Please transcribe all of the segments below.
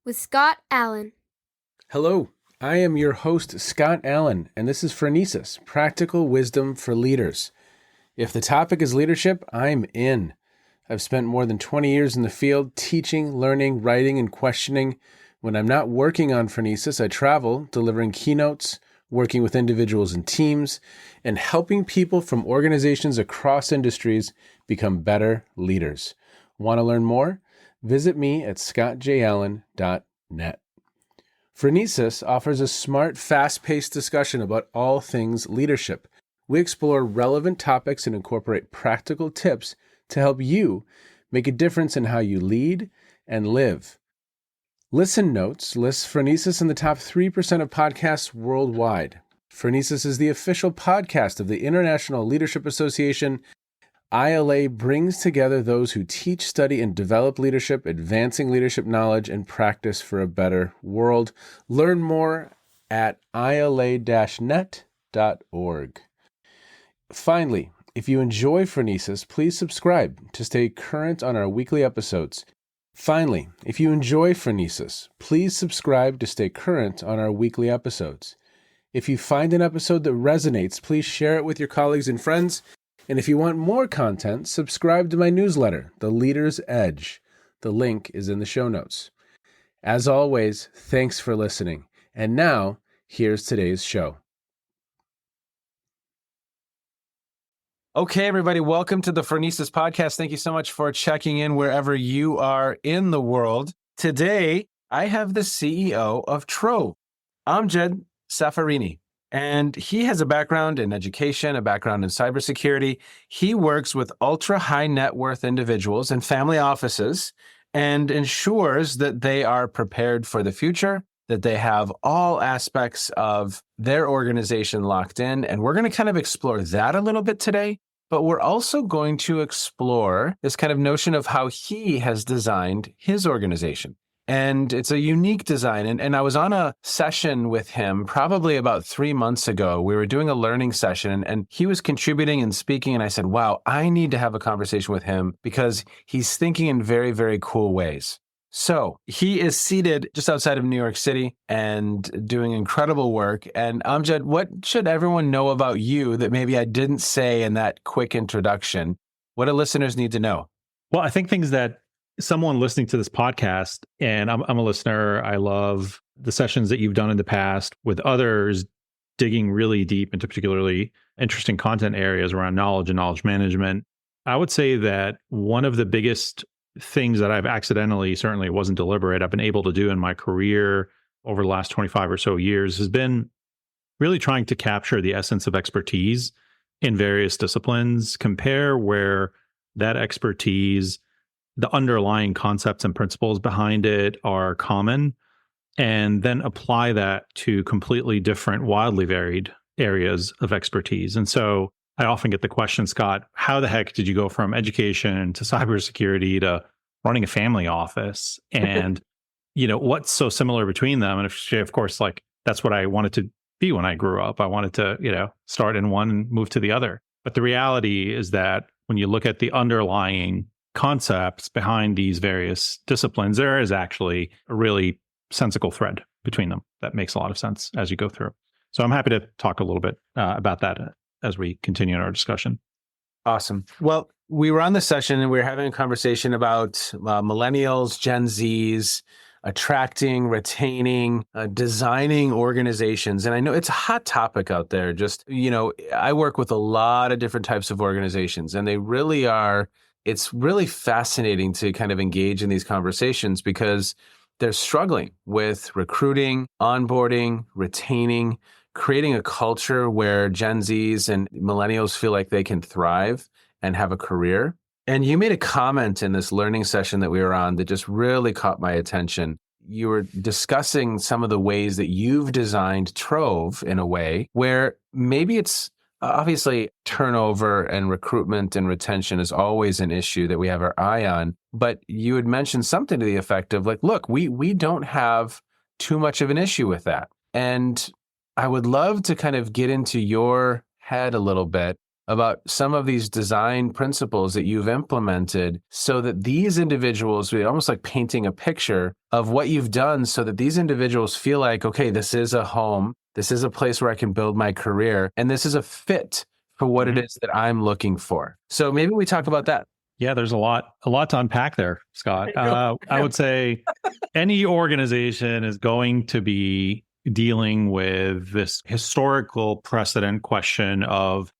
with Scott Allen. Hello, I am your host, Scott Allen, and this is Phronesis, Practical Wisdom for Leaders. If the topic is leadership, I'm in. I've spent more than 20 years in the field teaching, learning, writing, and questioning. When I'm not working on Phronesis, I travel, delivering keynotes, working with individuals and teams, and helping people from organizations across industries become better leaders. Want to learn more? Visit me at scottjallen.net. Phronesis offers a smart, fast-paced discussion about all things leadership. We explore relevant topics and incorporate practical tips to help you make a difference in how you lead and live. Listen Notes lists Phronesis in the top 3% of podcasts worldwide. Phronesis is the official podcast of the International Leadership Association. ILA brings together those who teach, study, and develop leadership, advancing leadership knowledge and practice for a better world. Learn more at ila-net.org. Finally, if you enjoy Phronesis, please subscribe to stay current on our weekly episodes. If you find an episode that resonates, please share it with your colleagues and friends. And if you want more content, subscribe to my newsletter, The Leader's Edge. The link is in the show notes. As always, thanks for listening. And now, here's today's show. Okay, everybody, welcome to the Phronesis podcast. Thank you so much for checking in wherever you are in the world. Today, I have the CEO of Trove, Amjed Saffarini. And he has a background in education, a background in cybersecurity. He works with ultra-high net worth individuals and family offices and ensures that they are prepared for the future, that they have all aspects of their organization locked in. And we're going to kind of explore that a little bit today. But we're also going to explore this kind of notion of how he has designed his organization. And it's a unique design. And I was on a session with him probably about 3 months ago. We were doing a learning session and he was contributing and speaking. And I said, wow, I need to have a conversation with him because he's thinking in very, very cool ways. So he is seated just outside of New York City and doing incredible work. And Amjed, what should everyone know about you that maybe I didn't say in that quick introduction? What do listeners need to know? Well, I think things that someone listening to this podcast, and I'm a listener, I love the sessions that you've done in the past with others, digging really deep into particularly interesting content areas around knowledge and knowledge management. I would say that one of the biggest things that I've accidentally, certainly it wasn't deliberate, I've been able to do in my career over the last 25 or so years has been really trying to capture the essence of expertise in various disciplines, compare where that expertise, the underlying concepts and principles behind it are common, and then apply that to completely different, wildly varied areas of expertise. And so I often get the question, Scott, how the heck did you go from education to cybersecurity to running a family office? And, what's so similar between them? And of course, like that's what I wanted to be when I grew up. I wanted to, start in one and move to the other. But the reality is that when you look at the underlying concepts behind these various disciplines, there is actually a really sensical thread between them that makes a lot of sense as you go through. So I'm happy to talk a little bit about that as we continue in our discussion. Awesome. Well, we were on the session and we were having a conversation about millennials, Gen Zs, attracting, retaining, designing organizations. And I know it's a hot topic out there. Just, I work with a lot of different types of organizations and they really are. It's really fascinating to kind of engage in these conversations because they're struggling with recruiting, onboarding, retaining, creating a culture where Gen Zs and millennials feel like they can thrive and have a career. And you made a comment in this learning session that we were on that just really caught my attention. You were discussing some of the ways that you've designed Trove in a way where maybe it's obviously turnover and recruitment and retention is always an issue that we have our eye on. But you had mentioned something to the effect of like, look, we don't have too much of an issue with that. And I would love to kind of get into your head a little bit about some of these design principles that you've implemented so that these individuals, we almost like painting a picture of what you've done so that these individuals feel like, okay, this is a home, this is a place where I can build my career, and this is a fit for what it is that I'm looking for. So maybe we talk about that. Yeah, there's a lot to unpack there, Scott. I would say any organization is going to be dealing with this historical precedent question of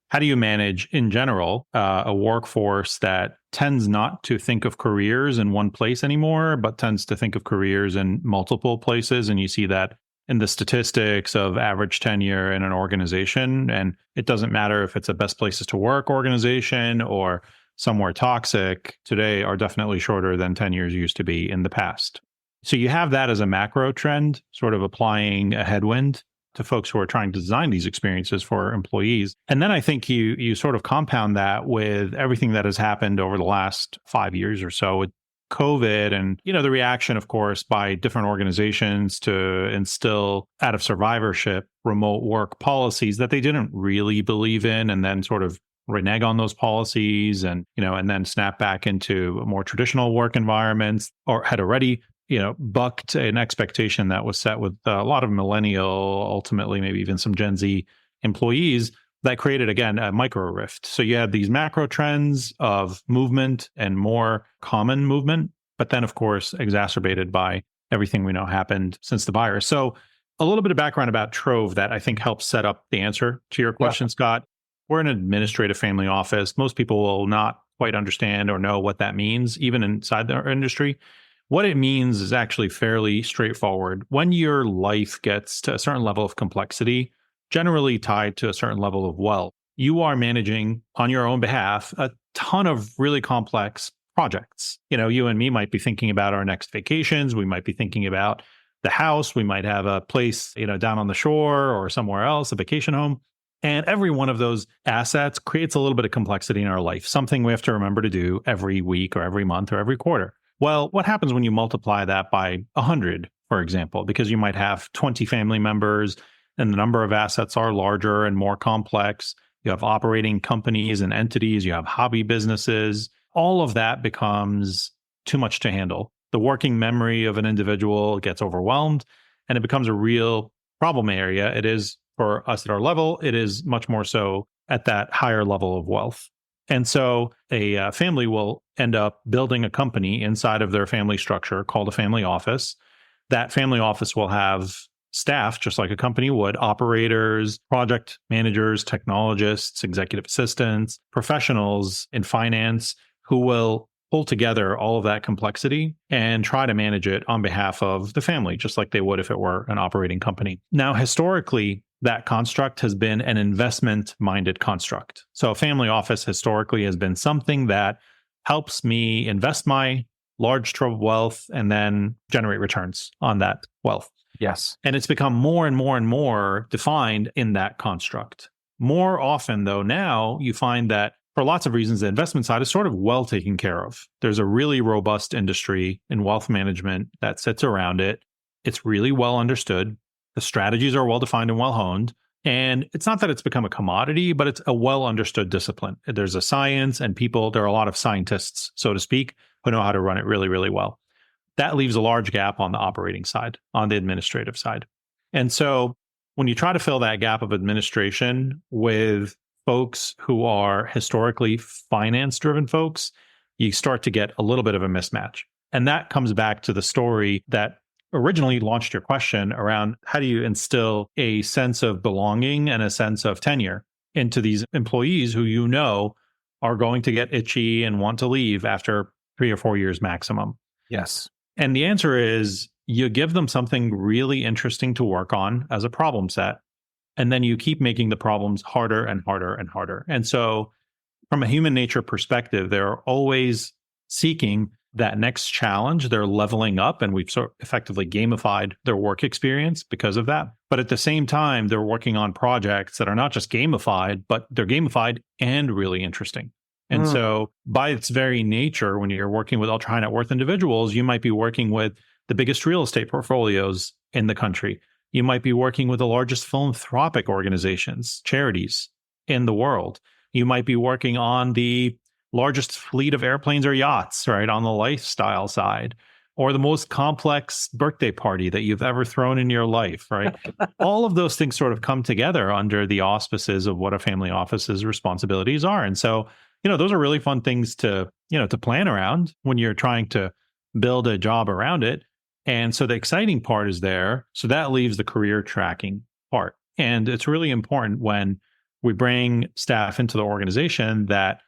how do you manage, in general, a workforce that tends not to think of careers in one place anymore, but tends to think of careers in multiple places. And you see that in the statistics of average tenure in an organization. And it doesn't matter if it's a best places to work organization or somewhere toxic, today are definitely shorter than 10 years used to be in the past. So you have that as a macro trend, sort of applying a headwind to folks who are trying to design these experiences for employees. And then I think you sort of compound that with everything that has happened over the last 5 years or so with COVID and, the reaction, of course, by different organizations to instill out of survivorship remote work policies that they didn't really believe in, and then sort of renege on those policies and, and then snap back into more traditional work environments, or had already bucked an expectation that was set with a lot of millennial, ultimately maybe even some Gen Z employees, that created, again, a micro rift. So you had these macro trends of movement and more common movement, but then, of course, exacerbated by everything we know happened since the virus. So a little bit of background about Trove that I think helps set up the answer to your question, Scott. We're an administrative family office. Most people will not quite understand or know what that means, even inside our industry. What it means is actually fairly straightforward. When your life gets to a certain level of complexity, generally tied to a certain level of wealth, you are managing on your own behalf a ton of really complex projects. You and me might be thinking about our next vacations. We might be thinking about the house. We might have a place, down on the shore or somewhere else, a vacation home. And every one of those assets creates a little bit of complexity in our life, something we have to remember to do every week or every month or every quarter. Well, what happens when you multiply that by 100, for example, because you might have 20 family members and the number of assets are larger and more complex. You have operating companies and entities, you have hobby businesses. All of that becomes too much to handle. The working memory of an individual gets overwhelmed and it becomes a real problem area. It is for us at our level. It is much more so at that higher level of wealth. And so a family will end up building a company inside of their family structure called a family office. That family office will have staff, just like a company would, operators, project managers, technologists, executive assistants, professionals in finance who will pull together all of that complexity and try to manage it on behalf of the family, just like they would if it were an operating company. Now, historically, that construct has been an investment-minded construct. So a family office historically has been something that helps me invest my large trove of wealth and then generate returns on that wealth. Yes. And it's become more and more and more defined in that construct. More often, though, now you find that for lots of reasons, the investment side is sort of well taken care of. There's a really robust industry in wealth management that sits around it. It's really well understood. The strategies are well defined and well honed. And it's not that it's become a commodity, but it's a well understood discipline. There's a science and there are a lot of scientists, so to speak, who know how to run it really, really well. That leaves a large gap on the operating side, on the administrative side. And so when you try to fill that gap of administration with folks who are historically finance-driven folks, you start to get a little bit of a mismatch. And that comes back to the story that originally launched your question around how do you instill a sense of belonging and a sense of tenure into these employees who are going to get itchy and want to leave after 3 or 4 years maximum. Yes. And the answer is you give them something really interesting to work on as a problem set, and then you keep making the problems harder and harder and harder. And so from a human nature perspective, they're always seeking that next challenge. They're leveling up, and we've sort of effectively gamified their work experience because of that. But at the same time, they're working on projects that are not just gamified, but they're gamified and really interesting. And so by its very nature, when you're working with ultra high net worth individuals, you might be working with the biggest real estate portfolios in the country. You might be working with the largest philanthropic organizations, charities in the world. You might be working on the largest fleet of airplanes or yachts, right, on the lifestyle side, or the most complex birthday party that you've ever thrown in your life, right? All of those things sort of come together under the auspices of what a family office's responsibilities are. And so, those are really fun things to, to plan around when you're trying to build a job around it. And so the exciting part is there. So that leaves the career tracking part. And it's really important when we bring staff into the organization that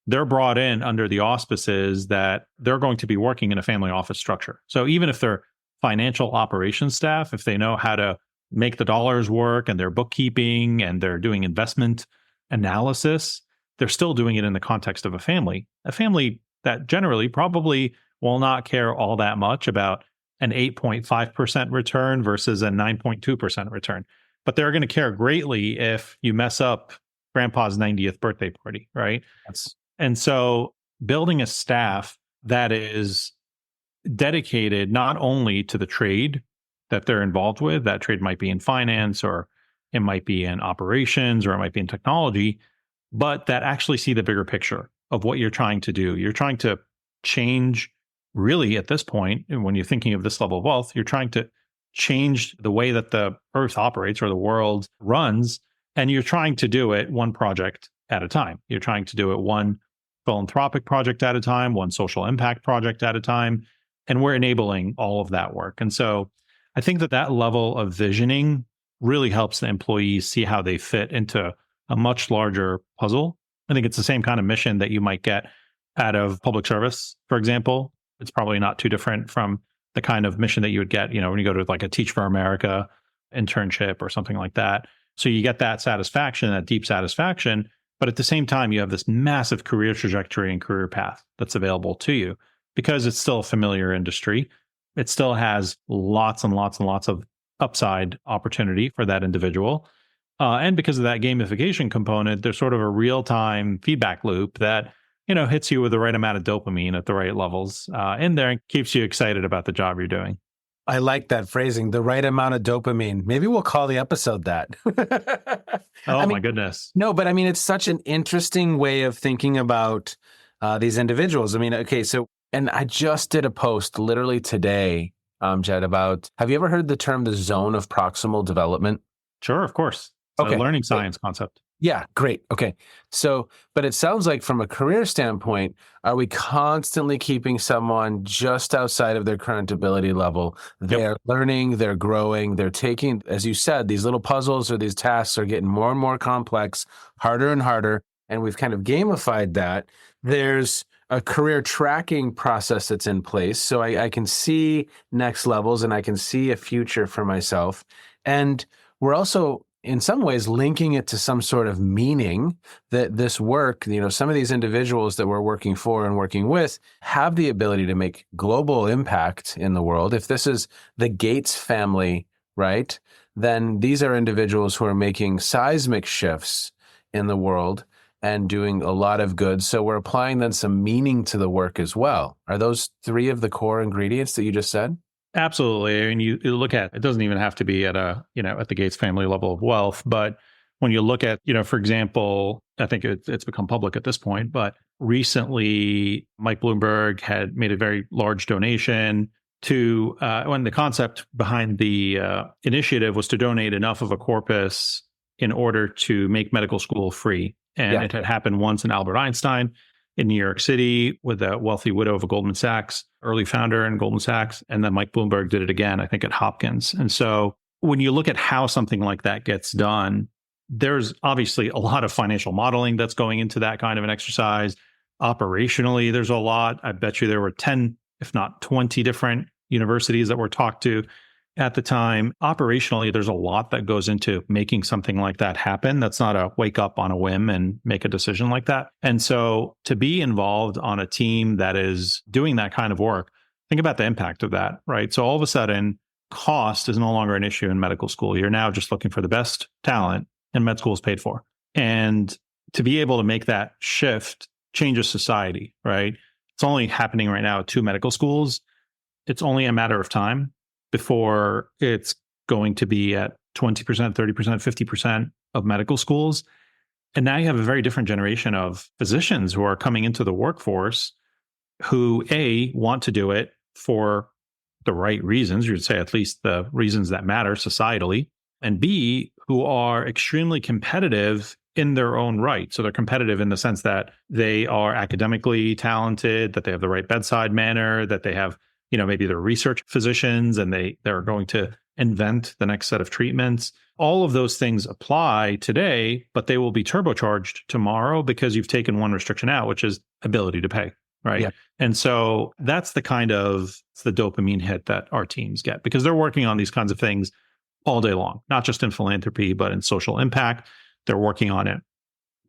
they're brought in under the auspices that they're going to be working in a family office structure. So even if they're financial operations staff, if they know how to make the dollars work and their bookkeeping and they're doing investment analysis, they're still doing it in the context of a family that generally probably will not care all that much about an 8.5% return versus a 9.2% return. But they're going to care greatly if you mess up grandpa's 90th birthday party, right? And so building a staff that is dedicated not only to the trade that they're involved with, that trade might be in finance or it might be in operations or it might be in technology, but that actually see the bigger picture of what you're trying to do. You're trying to change, really at this point, and when you're thinking of this level of wealth, you're trying to change the way that the earth operates or the world runs, and you're trying to do it one project at a time. You're trying to do it one philanthropic project at a time, one social impact project at a time, and we're enabling all of that work. And so I think that level of visioning really helps the employees see how they fit into a much larger puzzle. I think it's the same kind of mission that you might get out of public service, for example. It's probably not too different from the kind of mission that you would get, when you go to like a Teach for America internship or something like that. So you get that satisfaction, that deep satisfaction, but at the same time, you have this massive career trajectory and career path that's available to you because it's still a familiar industry. It still has lots and lots and lots of upside opportunity for that individual. And because of that gamification component, there's sort of a real-time feedback loop that, hits you with the right amount of dopamine at the right levels in there and keeps you excited about the job you're doing. I like that phrasing, the right amount of dopamine. Maybe we'll call the episode that. My goodness. No, but it's such an interesting way of thinking about these individuals. And I just did a post literally today, Jed, about, have you ever heard the term the zone of proximal development? Sure, of course. It's a learning science concept. Yeah, great. Okay. So, but it sounds like from a career standpoint, are we constantly keeping someone just outside of their current ability level? They're learning, they're growing, they're taking, as you said, these little puzzles or these tasks are getting more and more complex, harder and harder. And we've kind of gamified that. There's a career tracking process that's in place. So I can see next levels and I can see a future for myself. And we're also, in some ways, linking it to some sort of meaning that this work, some of these individuals that we're working for and working with have the ability to make global impact in the world. If this is the Gates family, right, then these are individuals who are making seismic shifts in the world and doing a lot of good. So we're applying then some meaning to the work as well. Are those three of the core ingredients that you just said? Absolutely. I mean, you look at, it doesn't even have to be at at the Gates family level of wealth, but when you look at, for example, I think it's become public at this point, but recently Mike Bloomberg had made a very large donation to, when the concept behind the initiative was to donate enough of a corpus in order to make medical school free. And it had happened once in Albert Einstein in New York City with a wealthy widow of a Goldman Sachs, early founder in Goldman Sachs. And then Mike Bloomberg did it again, I think at Hopkins. And so when you look at how something like that gets done, there's obviously a lot of financial modeling that's going into that kind of an exercise. Operationally, there's a lot. I bet you there were 10, if not 20 different universities that were talked to at the time. Operationally, there's a lot that goes into making something like that happen. That's not a wake up on a whim and make a decision like that. And so to be involved on a team that is doing that kind of work, think about the impact of that, right? So all of a sudden, cost is no longer an issue in medical school. You're now just looking for the best talent, and med school is paid for. And to be able to make that shift changes society, right? It's only happening right now at 2 medical schools. It's only a matter of time before it's going to be at 20%, 30%, 50% of medical schools. And now you have a very different generation of physicians who are coming into the workforce who, A, want to do it for the right reasons, you'd say at least the reasons that matter societally, and B, who are extremely competitive in their own right. So they're competitive in the sense that they are academically talented, that they have the right bedside manner, that they have, maybe they're research physicians and they're going to invent the next set of treatments. All of those things apply today, but they will be turbocharged tomorrow because you've taken one restriction out, which is ability to pay. Right. Yeah. And so that's the the dopamine hit that our teams get because they're working on these kinds of things all day long, not just in philanthropy, but in social impact. They're working on it,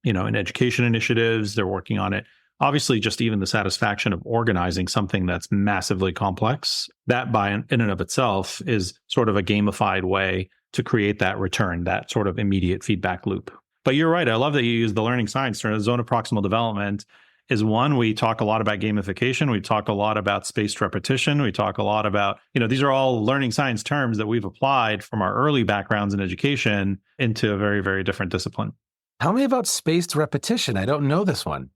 in education initiatives. They're working on it. Obviously, just even the satisfaction of organizing something that's massively complex, that in and of itself is sort of a gamified way to create that return, that sort of immediate feedback loop. But you're right. I love that you use the learning science term. Zone of proximal development is one. We talk a lot about gamification. We talk a lot about spaced repetition. We talk a lot about, these are all learning science terms that we've applied from our early backgrounds in education into a very, very different discipline. Tell me about spaced repetition. I don't know this one.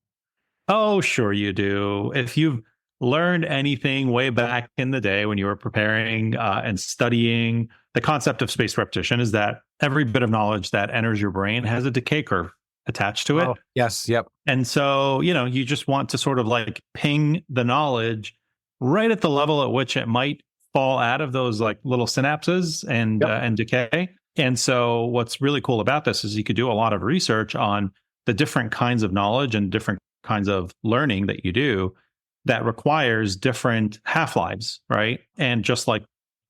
Oh, sure you do. If you've learned anything way back in the day when you were preparing and studying, the concept of spaced repetition is that every bit of knowledge that enters your brain has a decay curve attached to it. Oh, yes. Yep. And so, you just want to sort of like ping the knowledge right at the level at which it might fall out of those like little synapses and decay. And so what's really cool about this is you could do a lot of research on the different kinds of knowledge and different kinds of learning that you do that requires different half-lives, right? And just like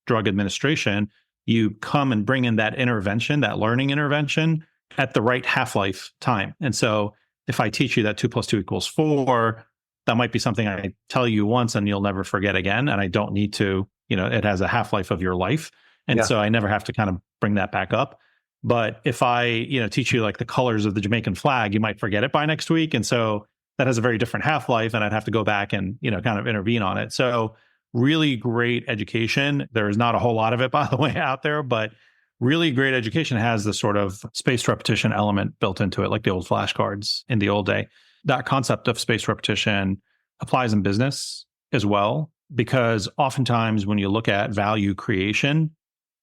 drug administration, you come and bring in that intervention, that learning intervention at the right half-life time. And so if I teach you that 2 + 2 = 4, that might be something I tell you once and you'll never forget again. And I don't need to, it has a half-life of your life. And so I never have to kind of bring that back up. But if I, teach you like the colors of the Jamaican flag, you might forget it by next week. And so that has a very different half-life and I'd have to go back and, kind of intervene on it. So really great education. There is not a whole lot of it, by the way, out there, but really great education has this sort of spaced repetition element built into it, like the old flashcards in the old day. That concept of spaced repetition applies in business as well, because oftentimes when you look at value creation,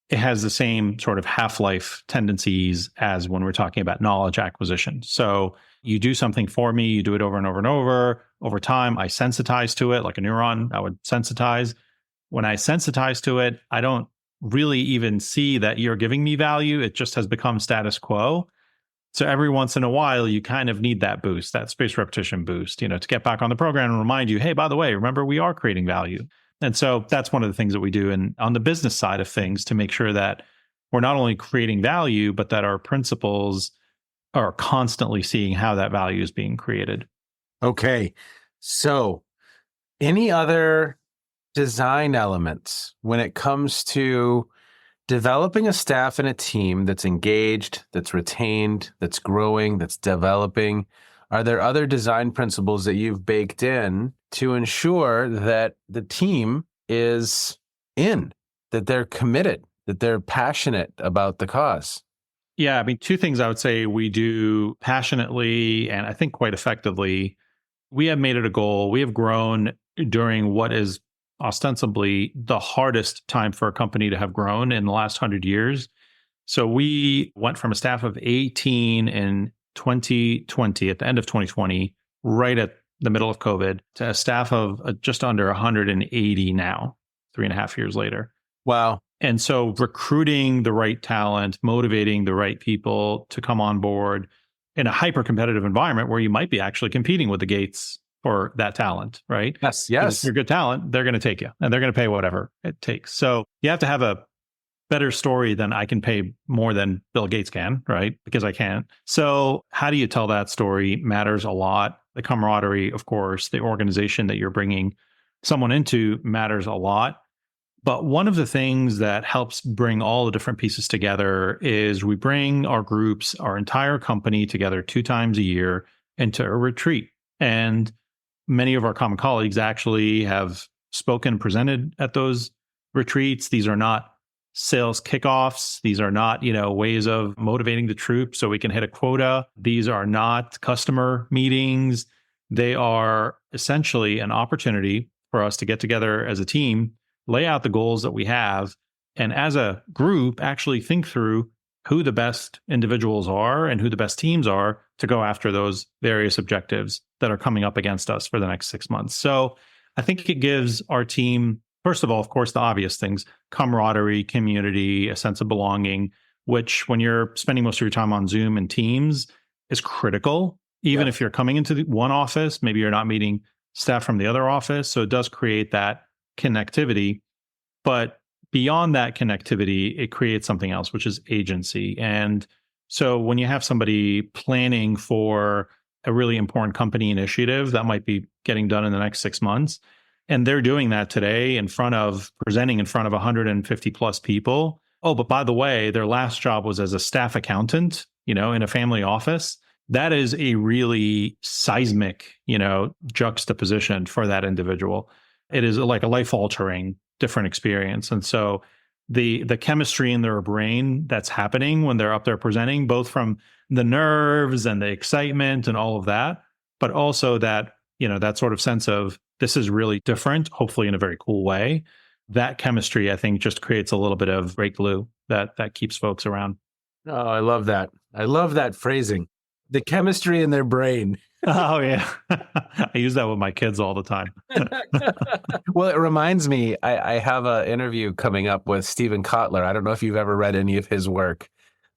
it has the same sort of half-life tendencies as when we're talking about knowledge acquisition. So you do something for me, you do it over and over and over. Over time, I sensitize to it like a neuron. I would sensitize. When I sensitize to it, I don't really even see that you're giving me value. It just has become status quo. So every once in a while, you kind of need that boost, that spaced repetition boost, to get back on the program and remind you, hey, by the way, remember, we are creating value. And so that's one of the things that we do on the business side of things to make sure that we're not only creating value, but that our principals are constantly seeing how that value is being created. Okay. So any other design elements when it comes to developing a staff and a team that's engaged, that's retained, that's growing, that's developing? Are there other design principles that you've baked in to ensure that the team is that they're committed, that they're passionate about the cause? Yeah, I mean, 2 things I would say we do passionately and I think quite effectively. We have made it a goal. We have grown during what is ostensibly the hardest time for a company to have grown in the last 100 years. So we went from a staff of 18 in 2020, at the end of 2020, right at the middle of COVID, to a staff of just under 180 now, 3.5 years later. Wow. And so recruiting the right talent, motivating the right people to come on board in a hyper-competitive environment where you might be actually competing with the Gates for that talent, right? Yes. If you're good talent, they're going to take you and they're going to pay whatever it takes. So you have to have a better story than I can pay more than Bill Gates can, right? Because I can't. So how do you tell that story matters a lot. The camaraderie, of course, the organization that you're bringing someone into matters a lot. But one of the things that helps bring all the different pieces together is we bring our groups, our entire company together 2 times a year into a retreat. And many of our common colleagues actually have spoken, presented at those retreats. These are not sales kickoffs. These are not, ways of motivating the troops so we can hit a quota. These are not customer meetings. They are essentially an opportunity for us to get together as a team, lay out the goals that we have, and as a group, actually think through who the best individuals are and who the best teams are to go after those various objectives that are coming up against us for the next 6 months. So I think it gives our team, first of all, of course, the obvious things, camaraderie, community, a sense of belonging, which when you're spending most of your time on Zoom and Teams is critical. Even if you're coming into one office, maybe you're not meeting staff from the other office. So it does create that connectivity. But beyond that connectivity, it creates something else, which is agency. And so when you have somebody planning for a really important company initiative that might be getting done in the next 6 months, and they're doing that today presenting in front of 150 plus people. Oh, but by the way, their last job was as a staff accountant, in a family office. That is a really seismic, juxtaposition for that individual. It is like a life-altering different experience. And so the chemistry in their brain that's happening when they're up there presenting, both from the nerves and the excitement and all of that, but also that, that sort of sense of this is really different, hopefully in a very cool way. That chemistry, I think, just creates a little bit of great glue that keeps folks around. Oh, I love that. I love that phrasing. The chemistry in their brain. Oh, yeah. I use that with my kids all the time. Well, it reminds me, I have an interview coming up with Stephen Kotler. I don't know if you've ever read any of his work,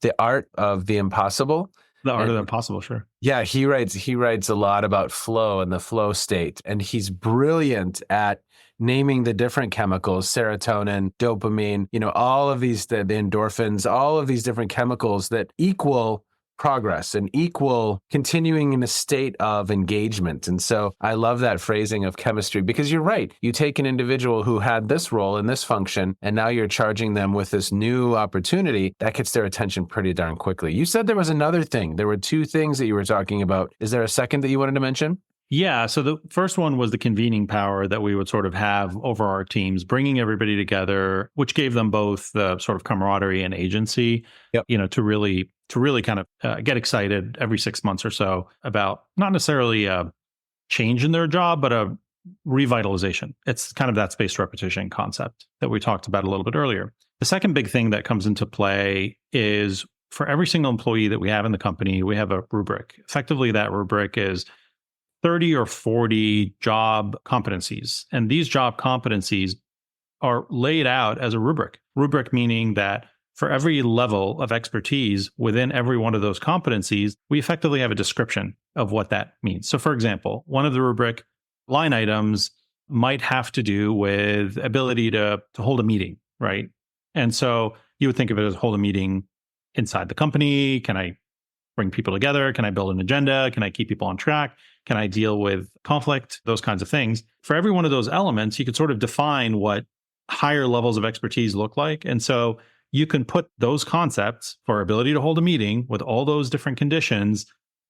The Art of the Impossible. The Art of the Impossible, sure. Yeah, he writes a lot about flow and the flow state. And he's brilliant at naming the different chemicals, serotonin, dopamine, all of these, the endorphins, all of these different chemicals that equal progress and equal continuing in a state of engagement. And so I love that phrasing of chemistry, because you're right. You take an individual who had this role and this function, and now you're charging them with this new opportunity that gets their attention pretty darn quickly. You said there was another thing. There were two things that you were talking about. Is there a second that you wanted to mention? Yeah. So the first one was the convening power that we would sort of have over our teams, bringing everybody together, which gave them both the sort of camaraderie and agency, to really kind of get excited every 6 months or so about not necessarily a change in their job, but a revitalization. It's kind of that spaced repetition concept that we talked about a little bit earlier. The second big thing that comes into play is for every single employee that we have in the company, we have a rubric. Effectively, that rubric is 30 or 40 job competencies. And these job competencies are laid out as a rubric. Rubric meaning that for every level of expertise within every one of those competencies, we effectively have a description of what that means. So for example, one of the rubric line items might have to do with ability to hold a meeting, right? And so you would think of it as hold a meeting inside the company. Can I bring people together? Can I build an agenda? Can I keep people on track? Can I deal with conflict? Those kinds of things. For every one of those elements, you could sort of define what higher levels of expertise look like. And so you can put those concepts for ability to hold a meeting with all those different conditions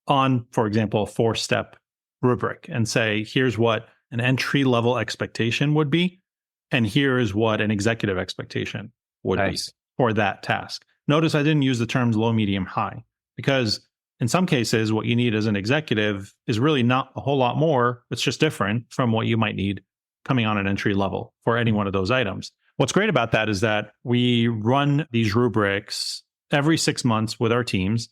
on, for example, a 4-step rubric and say, here's what an entry level expectation would be. And here is what an executive expectation would be for that task. Notice I didn't use the terms low, medium, high, because in some cases, what you need as an executive is really not a whole lot more. It's just different from what you might need coming on an entry level for any one of those items. What's great about that is that we run these rubrics every 6 months with our teams.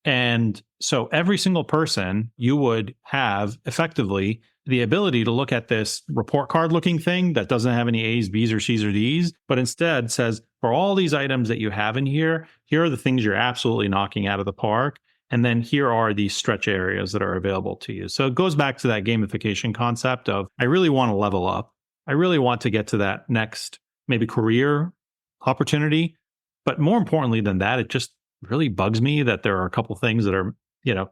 And so every single person, you would have effectively the ability to look at this report card looking thing that doesn't have any A's, B's, or C's, or D's, but instead says, for all these items that you have in here, here are the things you're absolutely knocking out of the park. And then here are these stretch areas that are available to you. So it goes back to that gamification concept of, I really want to level up. I really want to get to that next maybe career opportunity. But more importantly than that, it just really bugs me that there are a couple things that are,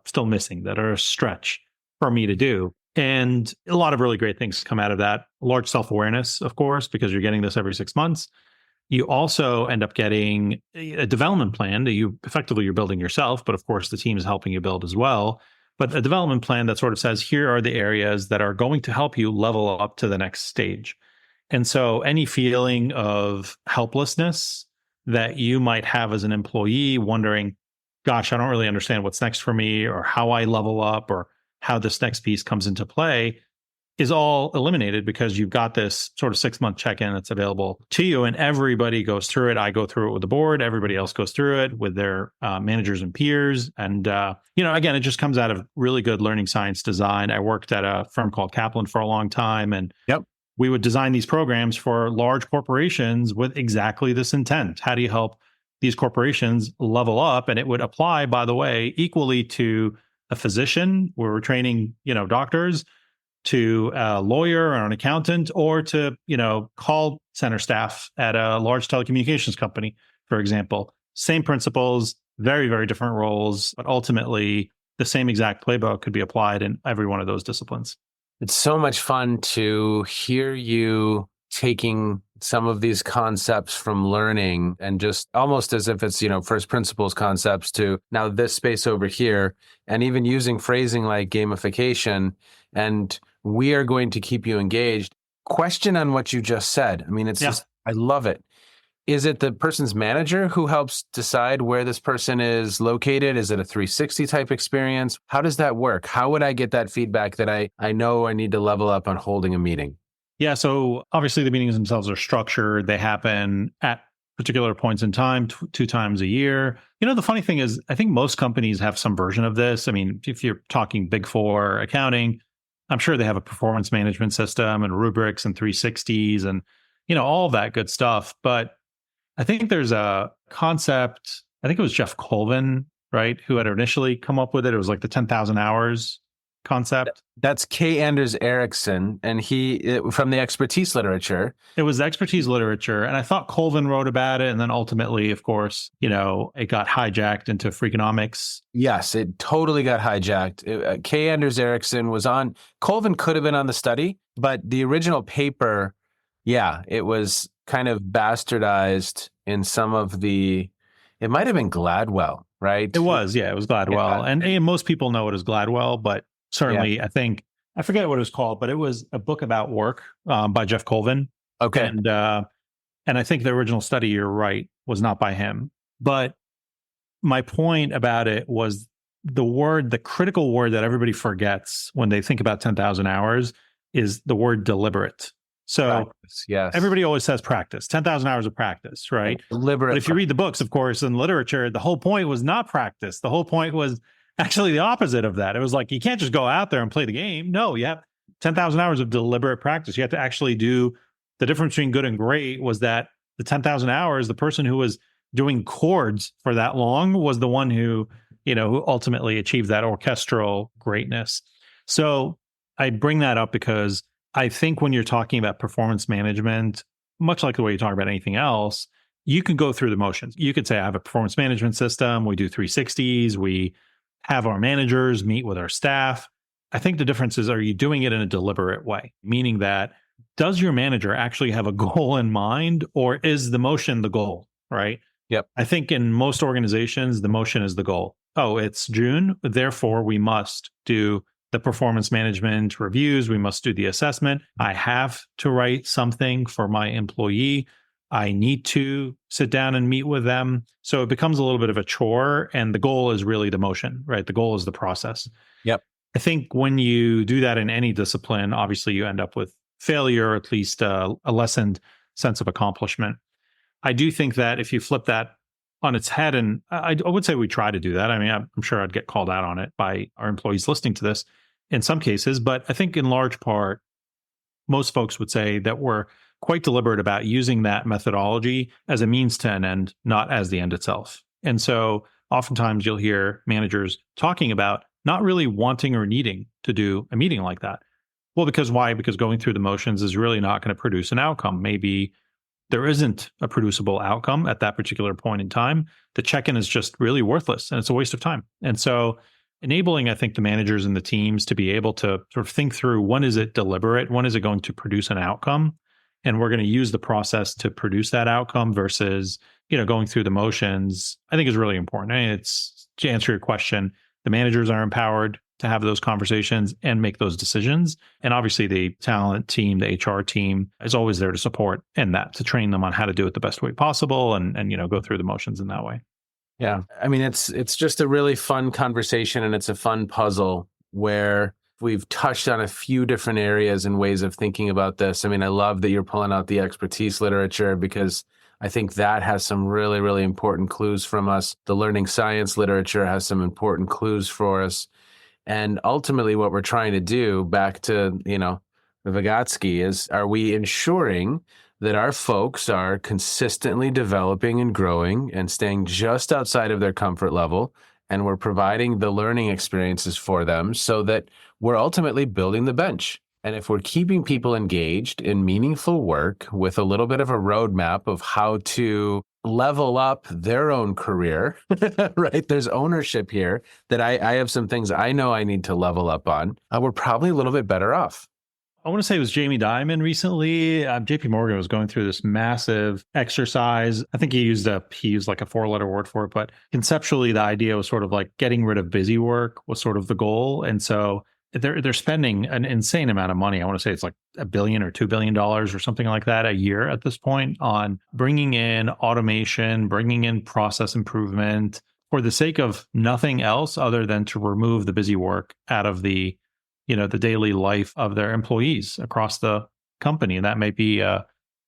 still missing, that are a stretch for me to do. And a lot of really great things come out of that. Large self-awareness, of course, because you're getting this every 6 months. You also end up getting a development plan that you're building yourself, but of course the team is helping you build as well. But a development plan that sort of says, here are the areas that are going to help you level up to the next stage. And so any feeling of helplessness that you might have as an employee wondering, gosh, I don't really understand what's next for me or how I level up or how this next piece comes into play is all eliminated because you've got this sort of 6-month check-in that's available to you, and everybody goes through it. I go through it with the board. Everybody else goes through it with their managers and peers. And, again, it just comes out of really good learning science design. I worked at a firm called Kaplan for a long time, and we would design these programs for large corporations with exactly this intent. How do you help these corporations level up? And it would apply, by the way, equally to a physician, where we're training, doctors, to a lawyer or an accountant, or to, call center staff at a large telecommunications company, for example. Same principles, very, very different roles, but ultimately the same exact playbook could be applied in every one of those disciplines. It's so much fun to hear you taking some of these concepts from learning and just almost as if it's, first principles concepts to now this space over here, and even using phrasing like gamification, and we are going to keep you engaged. Question on what you just said. I mean, just, I love it. Is it the person's manager who helps decide where this person is located? Is it a 360 type experience? How does that work? How would I get that feedback that I know I need to level up on holding a meeting? Yeah, so obviously the meetings themselves are structured. They happen at particular points in time, 2 times a year. The funny thing is, I think most companies have some version of this. I mean, if you're talking Big Four accounting, I'm sure they have a performance management system and rubrics and 360s and, all of that good stuff. But I think there's a concept, I think it was Jeff Colvin, right, who had initially come up with it. It was like the 10,000 hours concept. That's K. Anders Ericsson, and from the expertise literature. It was expertise literature, and I thought Colvin wrote about it, and then ultimately, of course, it got hijacked into Freakonomics. Yes, it totally got hijacked. K. Anders Ericsson was on. Colvin could have been on the study, but the original paper, it was kind of bastardized in some of the. It might have been Gladwell, right? It was Gladwell, and most people know it as Gladwell, but certainly, I think, I forget what it was called, but it was a book about work by Jeff Colvin. Okay. And I think the original study, you're right, was not by him. But my point about it was the critical word that everybody forgets when they think about 10,000 hours is the word deliberate. So practice, yes. Everybody always says practice, 10,000 hours of practice, right? Deliberate. But if you read the books, of course, in literature, the whole point was not practice. The whole point was actually the opposite of that. It was like, you can't just go out there and play the game. No, you have 10,000 hours of deliberate practice. You have to actually do the difference between good and great was that the 10,000 hours, the person who was doing chords for that long was the one who ultimately achieved that orchestral greatness. So I bring that up because I think when you're talking about performance management, much like the way you talk about anything else, you can go through the motions. You could say, I have a performance management system. We do 360s. We have our managers meet with our staff. I think the difference is, are you doing it in a deliberate way? Meaning that, does your manager actually have a goal in mind, or is the motion the goal, right? Yep. I think in most organizations, the motion is the goal. Oh, it's June, therefore we must do the performance management reviews. We must do the assessment. I have to write something for my employee. I need to sit down and meet with them. So it becomes a little bit of a chore, and the goal is really the motion, right? The goal is the process. Yep. I think when you do that in any discipline, obviously you end up with failure, or at least a lessened sense of accomplishment. I do think that if you flip that on its head, and I would say we try to do that. I mean, I'm sure I'd get called out on it by our employees listening to this in some cases, but I think in large part, most folks would say that we're quite deliberate about using that methodology as a means to an end, not as the end itself. And so oftentimes you'll hear managers talking about not really wanting or needing to do a meeting like that. Well, because why? Because going through the motions is really not going to produce an outcome. Maybe there isn't a producible outcome at that particular point in time. The check-in is just really worthless, and it's a waste of time. And so enabling, I think, the managers and the teams to be able to sort of think through, when is it deliberate? When is it going to produce an outcome? And we're going to use the process to produce that outcome versus, going through the motions, I think is really important. And it's, to answer your question, the managers are empowered to have those conversations and make those decisions. And obviously the talent team, the HR team is always there to support and that to train them on how to do it the best way possible and go through the motions in that way. Yeah. I mean, it's just a really fun conversation and it's a fun puzzle where we've touched on a few different areas and ways of thinking about this. I mean, I love that you're pulling out the expertise literature because I think that has some really, really important clues from us. The learning science literature has some important clues for us. And ultimately what we're trying to do, back to, Vygotsky, is are we ensuring that our folks are consistently developing and growing and staying just outside of their comfort level, and we're providing the learning experiences for them so that we're ultimately building the bench. And if we're keeping people engaged in meaningful work with a little bit of a roadmap of how to level up their own career, right? There's ownership here that I have some things I know I need to level up on. We're probably a little bit better off. I want to say it was Jamie Dimon recently. JP Morgan was going through this massive exercise. I think he used like a 4-letter word for it, but conceptually the idea was sort of like getting rid of busy work was sort of the goal. And so they're spending an insane amount of money. I want to say it's like $1 billion or $2 billion or something like that a year at this point on bringing in automation, bringing in process improvement for the sake of nothing else other than to remove the busy work out of the daily life of their employees across the company. And that might be a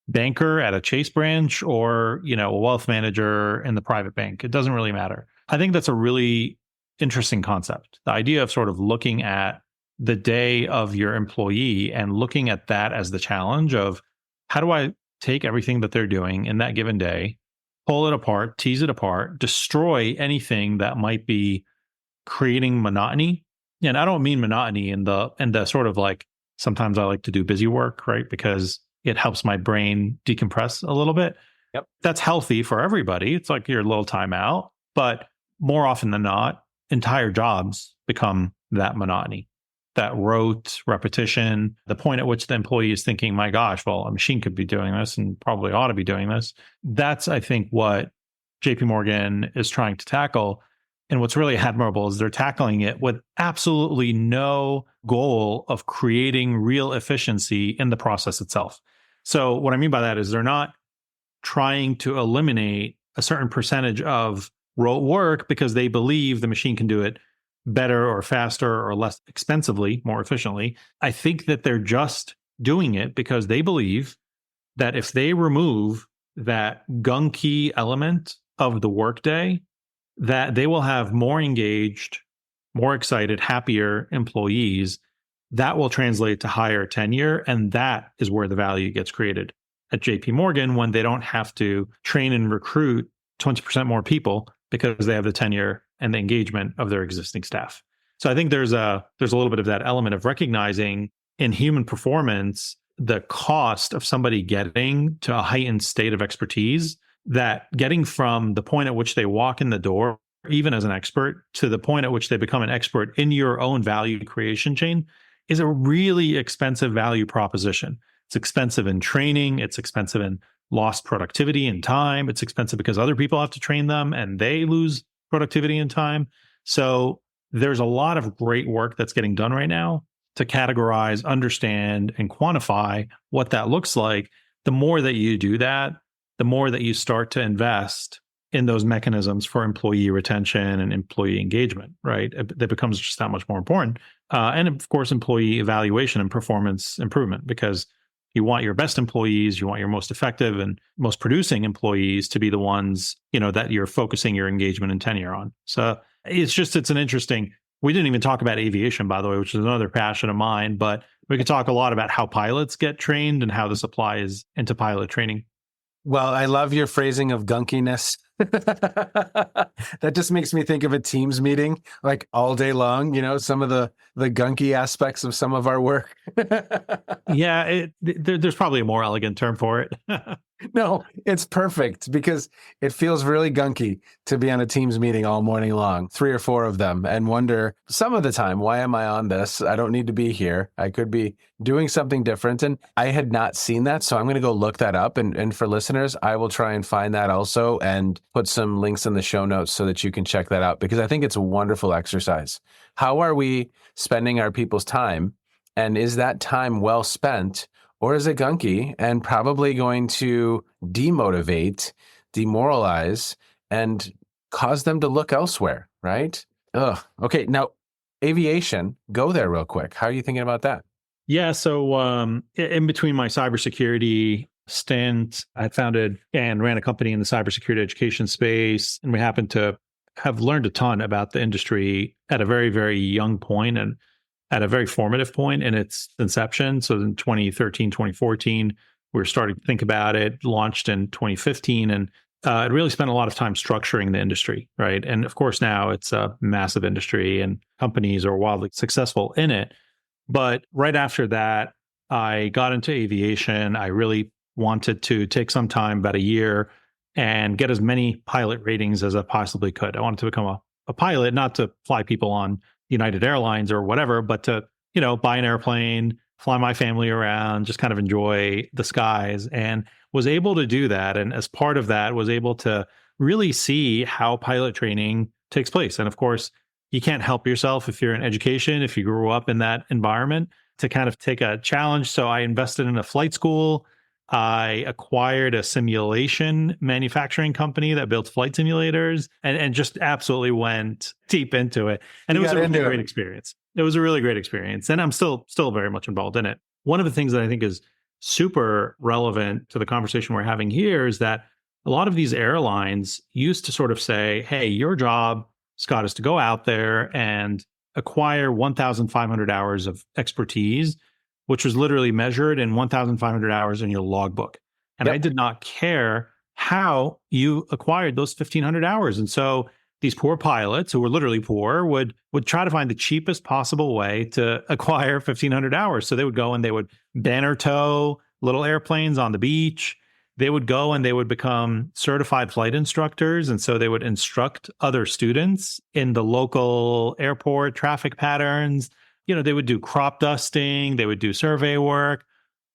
banker at a Chase branch or, a wealth manager in the private bank. It doesn't really matter. I think that's a really interesting concept. The idea of sort of looking at the day of your employee and looking at that as the challenge of how do I take everything that they're doing in that given day, pull it apart, tease it apart, destroy anything that might be creating monotony. And I don't mean monotony in the sort of like, sometimes I like to do busy work, right? Because it helps my brain decompress a little bit. Yep. That's healthy for everybody. It's like your little timeout, but more often than not, entire jobs become that monotony, that rote repetition, the point at which the employee is thinking, my gosh, well, a machine could be doing this and probably ought to be doing this. That's, I think, what JP Morgan is trying to tackle. And what's really admirable is they're tackling it with absolutely no goal of creating real efficiency in the process itself. So what I mean by that is they're not trying to eliminate a certain percentage of rote work because they believe the machine can do it better or faster or less expensively, more efficiently. I think that they're just doing it because they believe that if they remove that gunky element of the workday, that they will have more engaged, more excited, happier employees. That will translate to higher tenure. And that is where the value gets created at JP Morgan when they don't have to train and recruit 20% more people because they have the tenure and the engagement of their existing staff. So I think there's a little bit of that element of recognizing in human performance the cost of somebody getting to a heightened state of expertise, that getting from the point at which they walk in the door, even as an expert, to the point at which they become an expert in your own value creation chain is a really expensive value proposition. It's expensive in training. It's expensive in lost productivity and time. It's expensive because other people have to train them and they lose productivity and time. So there's a lot of great work that's getting done right now to categorize, understand, and quantify what that looks like. The more that you do that, the more that you start to invest in those mechanisms for employee retention and employee engagement, right? That becomes just that much more important. And of course, employee evaluation and performance improvement, because you want your best employees, you want your most effective and most producing employees to be the ones, that you're focusing your engagement and tenure on. So it's an interesting, we didn't even talk about aviation, by the way, which is another passion of mine, but we could talk a lot about how pilots get trained and how this applies into pilot training. Well, I love your phrasing of gunkiness. That just makes me think of a Teams meeting, like all day long, some of the gunky aspects of some of our work. Yeah, there's probably a more elegant term for it. No, it's perfect because it feels really gunky to be on a Teams meeting all morning long, 3 or 4 of them, and wonder some of the time, why am I on this? I don't need to be here. I could be doing something different. And I had not seen that, so I'm going to go look that up. And for listeners, I will try and find that also and put some links in the show notes so that you can check that out, because I think it's a wonderful exercise. How are we spending our people's time? And is that time well spent, or is it gunky and probably going to demotivate, demoralize, and cause them to look elsewhere, right? Ugh. Okay, now aviation, go there real quick. How are you thinking about that? Yeah. So in between my cybersecurity stint, I had founded and ran a company in the cybersecurity education space. And we happened to have learned a ton about the industry at a very, very young point and at a very formative point in its inception. So in 2013, 2014, we were starting to think about it, launched in 2015. And it really spent a lot of time structuring the industry, right? And of course, now it's a massive industry and companies are wildly successful in it. But right after that, I got into aviation. I really wanted to take some time, about a year, and get as many pilot ratings as I possibly could. I wanted to become a pilot, not to fly people on United Airlines or whatever, but to, buy an airplane, fly my family around, just kind of enjoy the skies, and was able to do that. And as part of that, was able to really see how pilot training takes place. And of course, you can't help yourself if you're in education, if you grew up in that environment, to kind of take a challenge. So I invested in a flight school. I acquired a simulation manufacturing company that built flight simulators and just absolutely went deep into it. And it was a really great experience. It was a really great experience. And I'm still very much involved in it. One of the things that I think is super relevant to the conversation we're having here is that a lot of these airlines used to sort of say, hey, your job, Scott, is to go out there and acquire 1,500 hours of expertise, which was literally measured in 1,500 hours in your logbook. And Yep. I did not care how you acquired those 1,500 hours. And so these poor pilots, who were literally poor, would try to find the cheapest possible way to acquire 1,500 hours. So they would go and they would banner tow little airplanes on the beach. They would go and they would become certified flight instructors. And so they would instruct other students in the local airport traffic patterns. They would do crop dusting, they would do survey work.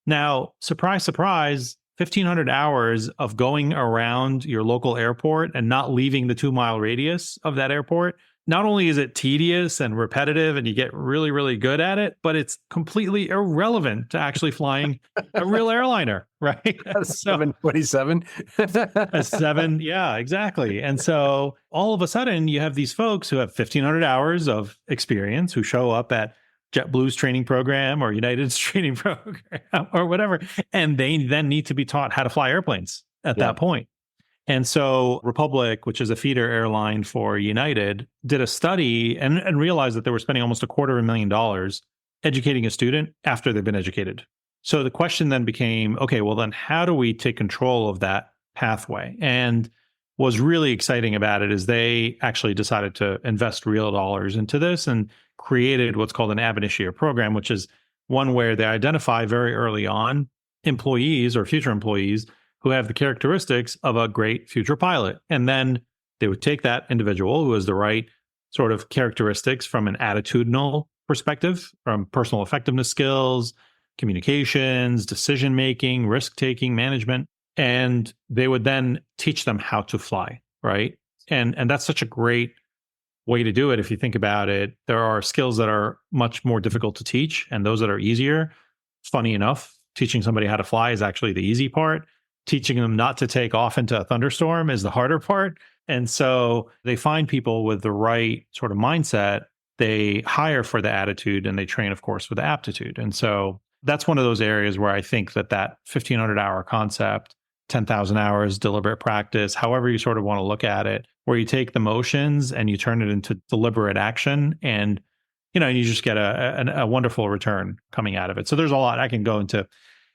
Now, surprise, surprise, 1,500 hours of going around your local airport and not leaving the 2-mile radius of that airport. Not only is it tedious and repetitive and you get really, really good at it, but it's completely irrelevant to actually flying a real airliner, right? A 727. A 7, yeah, exactly. And so all of a sudden you have these folks who have 1,500 hours of experience who show up at JetBlue's training program or United's training program or whatever, and they then need to be taught how to fly airplanes at that point. And so Republic, which is a feeder airline for United, did a study and realized that they were spending almost $250,000 educating a student after they've been educated. So the question then became, okay, well then how do we take control of that pathway? And what's really exciting about it is they actually decided to invest real dollars into this and created what's called an ab initio program, which is one where they identify very early on employees or future employees who have the characteristics of a great future pilot. And then they would take that individual who has the right sort of characteristics from an attitudinal perspective, from personal effectiveness skills, communications, decision-making, risk-taking, management, and they would then teach them how to fly, right? And that's such a great way to do it. If you think about it, there are skills that are much more difficult to teach and those that are easier. Funny enough, teaching somebody how to fly is actually the easy part. Teaching them not to take off into a thunderstorm is the harder part. And so they find people with the right sort of mindset. They hire for the attitude and they train, of course, for the aptitude. And so that's one of those areas where I think that 1,500-hour concept, 10,000 hours deliberate practice, however you sort of want to look at it, where you take the motions and you turn it into deliberate action and you just get a wonderful return coming out of it. So there's a lot. I can go into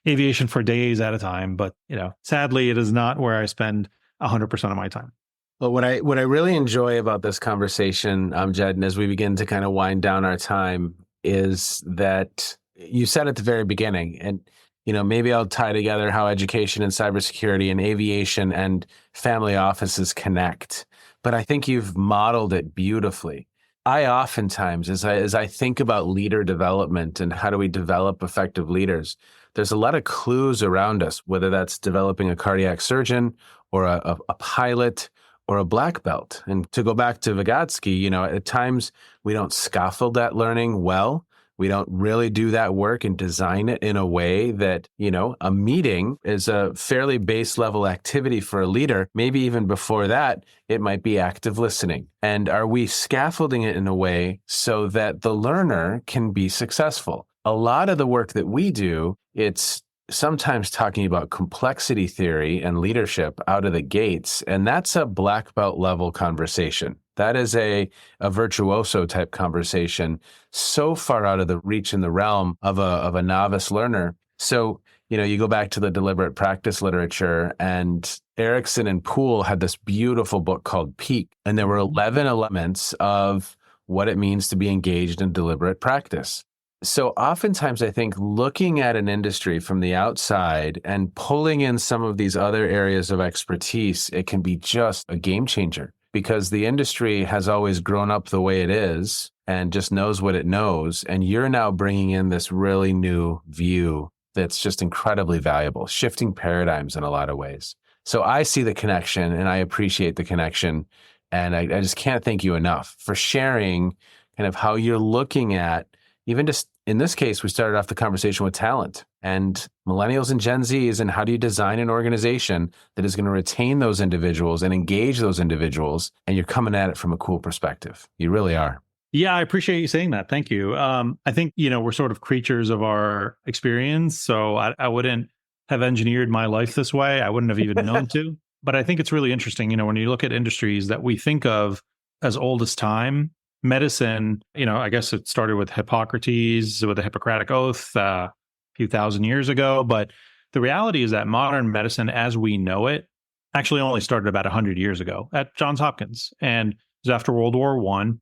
aviation for days at a time, but sadly, it is not where I spend 100% of my time. Well, what I really enjoy about this conversation, Amjed, and as we begin to kind of wind down our time, is that you said at the very beginning, and maybe I'll tie together how education and cybersecurity and aviation and family offices connect. But I think you've modeled it beautifully. I oftentimes, as I think about leader development and how do we develop effective leaders, there's a lot of clues around us, whether that's developing a cardiac surgeon or a pilot or a black belt. And to go back to Vygotsky, at times we don't scaffold that learning well. We don't really do that work and design it in a way that, a meeting is a fairly base level activity for a leader. Maybe even before that, it might be active listening. And are we scaffolding it in a way so that the learner can be successful? A lot of the work that we do, it's sometimes talking about complexity theory and leadership out of the gates. And that's a black belt level conversation. That is a virtuoso type conversation, so far out of the reach and the realm of a novice learner. So, you go back to the deliberate practice literature, and Erickson and Poole had this beautiful book called Peak. And there were 11 elements of what it means to be engaged in deliberate practice. So oftentimes I think looking at an industry from the outside and pulling in some of these other areas of expertise, it can be just a game changer, because the industry has always grown up the way it is and just knows what it knows. And you're now bringing in this really new view that's just incredibly valuable, shifting paradigms in a lot of ways. So I see the connection and I appreciate the connection. And I just can't thank you enough for sharing kind of how you're looking at, even just in this case, we started off the conversation with talent and millennials and Gen Zs, and how do you design an organization that is going to retain those individuals and engage those individuals? And you're coming at it from a cool perspective. You really are. Yeah, I appreciate you saying that. Thank you. I think, we're sort of creatures of our experience. So I wouldn't have engineered my life this way. I wouldn't have even known to. But I think it's really interesting, when you look at industries that we think of as old as time, medicine, I guess it started with Hippocrates, with the Hippocratic Oath a few thousand years ago. But the reality is that modern medicine as we know it actually only started about 100 years ago at Johns Hopkins. And it was after World War I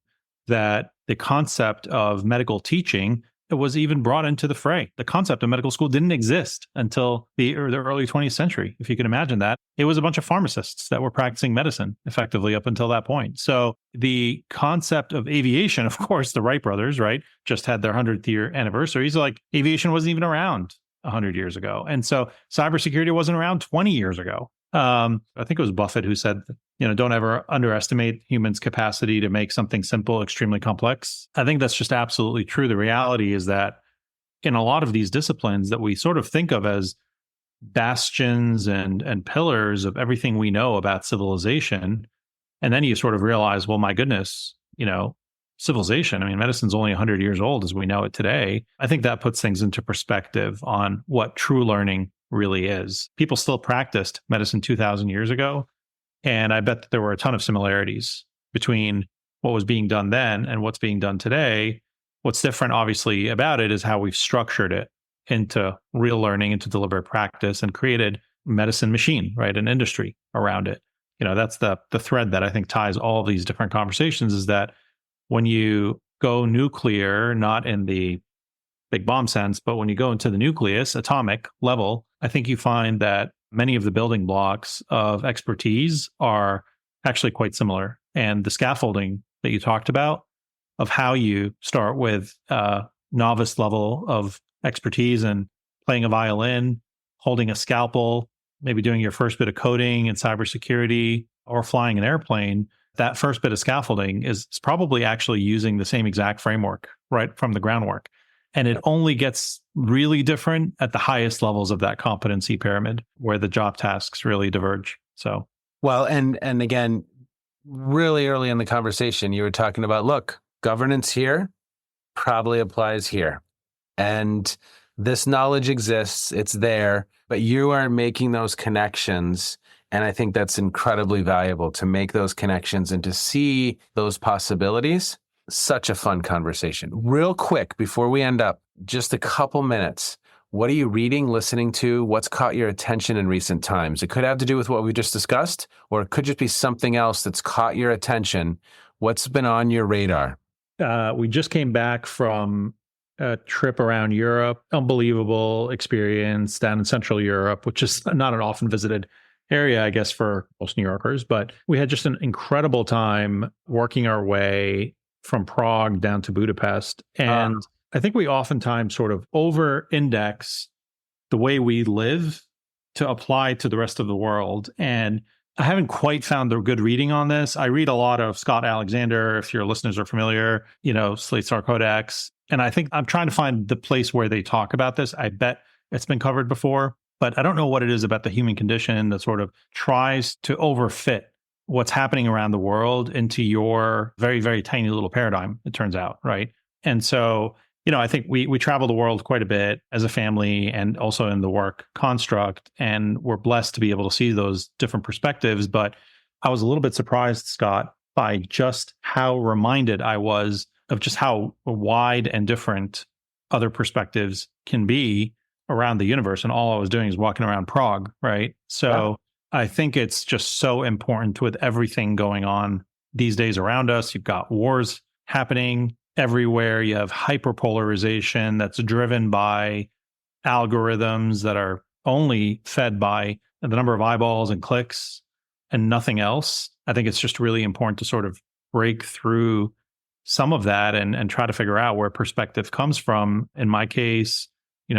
that the concept of medical teaching was even brought into the fray. The concept of medical school didn't exist until the early 20th century, if you can imagine that. It was a bunch of pharmacists that were practicing medicine effectively up until that point. So the concept of aviation, of course, the Wright brothers, right, just had their 100th year anniversary. So like aviation wasn't even around 100 years ago. And so cybersecurity wasn't around 20 years ago. I think it was Buffett who said, don't ever underestimate humans' capacity to make something simple extremely complex. I think that's just absolutely true. The reality is that in a lot of these disciplines that we sort of think of as bastions and pillars of everything we know about civilization, and then you sort of realize, well, my goodness, civilization, medicine's only 100 years old as we know it today. I think that puts things into perspective on what true learning really is. People still practiced medicine 2,000 years ago. And I bet that there were a ton of similarities between what was being done then and what's being done today. What's different, obviously, about it is how we've structured it into real learning, into deliberate practice, and created medicine machine, right? An industry around it. That's the thread that I think ties all of these different conversations, is that when you go nuclear, not in the big bomb sense, but when you go into the nucleus, atomic level, I think you find that many of the building blocks of expertise are actually quite similar. And the scaffolding that you talked about, of how you start with a novice level of expertise and playing a violin, holding a scalpel, maybe doing your first bit of coding in cybersecurity, or flying an airplane, that first bit of scaffolding is probably actually using the same exact framework right from the groundwork. And it only gets really different at the highest levels of that competency pyramid, where the job tasks really diverge. So, well, and again, really early in the conversation, you were talking about, look, governance here probably applies here. And this knowledge exists, it's there, but you aren't making those connections. And I think that's incredibly valuable, to make those connections and to see those possibilities. Such a fun conversation. Real quick, before we end up, just a couple minutes. What are you reading, listening to? What's caught your attention in recent times? It could have to do with what we just discussed, or it could just be something else that's caught your attention. What's been on your radar? We just came back from a trip around Europe. Unbelievable experience down in Central Europe, which is not an often visited area, I guess, for most New Yorkers. But we had just an incredible time working our way from Prague down to Budapest. And I think we oftentimes sort of over-index the way we live to apply to the rest of the world. And I haven't quite found the good reading on this. I read a lot of Scott Alexander, if your listeners are familiar, Slate Star Codex. And I think I'm trying to find the place where they talk about this. I bet it's been covered before, but I don't know what it is about the human condition that sort of tries to overfit what's happening around the world into your very, very tiny little paradigm, it turns out, right? And so, I think we travel the world quite a bit as a family and also in the work construct, and we're blessed to be able to see those different perspectives. But I was a little bit surprised, Scott, by just how reminded I was of just how wide and different other perspectives can be around the universe. And all I was doing is walking around Prague, right? So I think it's just so important with everything going on these days around us. You've got wars happening everywhere. You have hyperpolarization that's driven by algorithms that are only fed by the number of eyeballs and clicks and nothing else. I think it's just really important to sort of break through some of that and try to figure out where perspective comes from. In my case,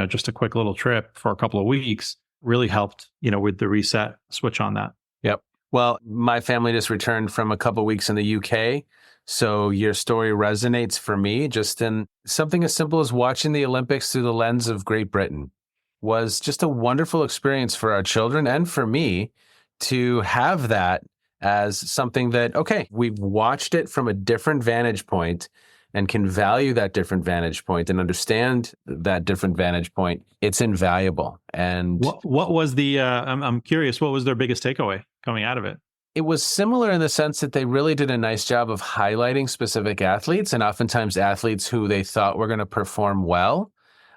just a quick little trip for a couple of weeks really helped, with the reset switch on that. Yep. Well, my family just returned from a couple of weeks in the UK. So your story resonates for me just in something as simple as watching the Olympics through the lens of Great Britain was just a wonderful experience for our children and for me to have that as something that, okay, we've watched it from a different vantage point and can value that different vantage point and understand that different vantage point. It's invaluable. And what was the, I'm curious, what was their biggest takeaway coming out of it? It was similar in the sense that they really did a nice job of highlighting specific athletes and oftentimes athletes who they thought were going to perform well.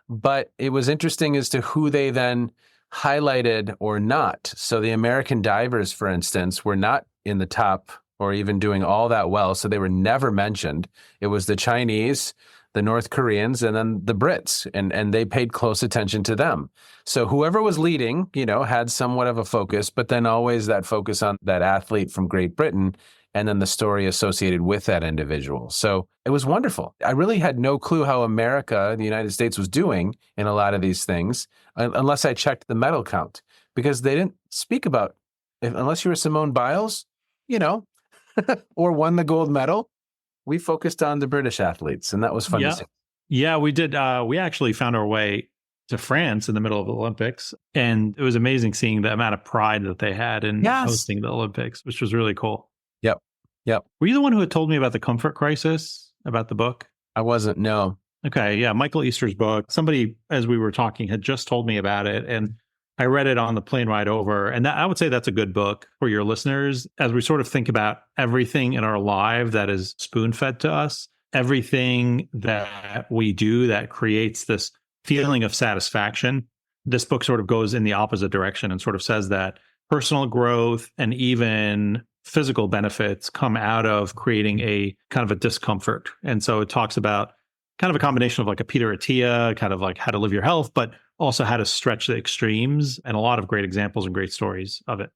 But it was interesting as to who they then highlighted or not. So the American divers, for instance, were not in the top or even doing all that well. So they were never mentioned. It was the Chinese, the North Koreans, and then the Brits, and they paid close attention to them. So whoever was leading, had somewhat of a focus, but then always that focus on that athlete from Great Britain, and then the story associated with that individual. So it was wonderful. I really had no clue how America, the United States, was doing in a lot of these things, unless I checked the medal count, because they didn't speak about, unless you were Simone Biles, or won the gold medal. We focused on the British athletes, and that was fun to see. Yeah, we did. We actually found our way to France in the middle of the Olympics, and it was amazing seeing the amount of pride that they had in hosting the Olympics, which was really cool. Yep. Were you the one who had told me about the comfort crisis, about the book? I wasn't, no. Okay, yeah, Michael Easter's book. Somebody, as we were talking, had just told me about it, and I read it on the plane ride over. And I would say that's a good book for your listeners as we sort of think about everything in our life that is spoon-fed to us, everything that we do that creates this feeling of satisfaction. This book sort of goes in the opposite direction and sort of says that personal growth and even physical benefits come out of creating a kind of a discomfort. And so it talks about kind of a combination of like a Peter Attia, kind of like how to live your health, but also how to stretch the extremes, and a lot of great examples and great stories of it.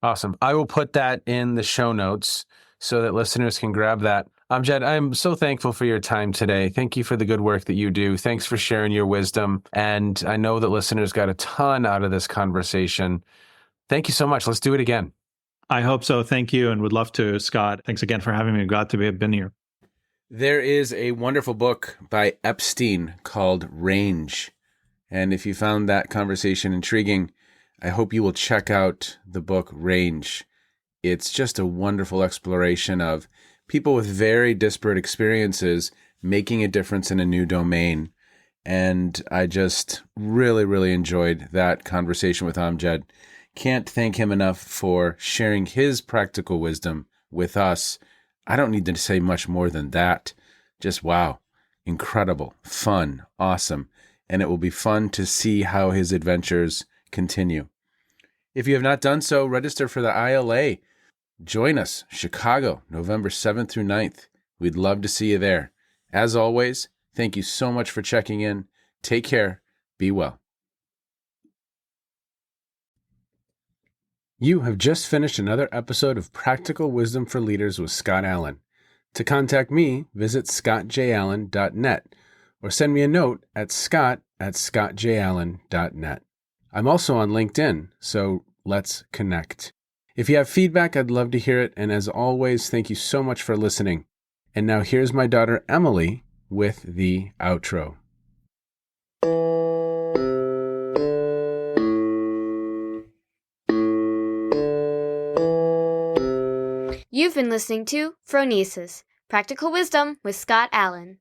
Awesome. I will put that in the show notes so that listeners can grab that. Amjed, I'm so thankful for your time today. Thank you for the good work that you do. Thanks for sharing your wisdom. And I know that listeners got a ton out of this conversation. Thank you so much. Let's do it again. I hope so. Thank you. And would love to, Scott. Thanks again for having me. Glad to have been here. There is a wonderful book by Epstein called Range. And if you found that conversation intriguing, I hope you will check out the book Range. It's just a wonderful exploration of people with very disparate experiences making a difference in a new domain. And I just really, really enjoyed that conversation with Amjed. Can't thank him enough for sharing his practical wisdom with us. I don't need to say much more than that. Just wow, incredible, fun, awesome. And it will be fun to see how his adventures continue. If you have not done so, register for the ILA. Join us, Chicago, November 7th through 9th. We'd love to see you there. As always, thank you so much for checking in. Take care. Be well. You have just finished another episode of Practical Wisdom for Leaders with Scott Allen. To contact me, visit scottjallen.net or send me a note at scott@scottjallen.net. I'm also on LinkedIn, so let's connect. If you have feedback, I'd love to hear it. And as always, thank you so much for listening. And now here's my daughter, Emily, with the outro. You've been listening to Phronesis, Practical Wisdom with Scott Allen.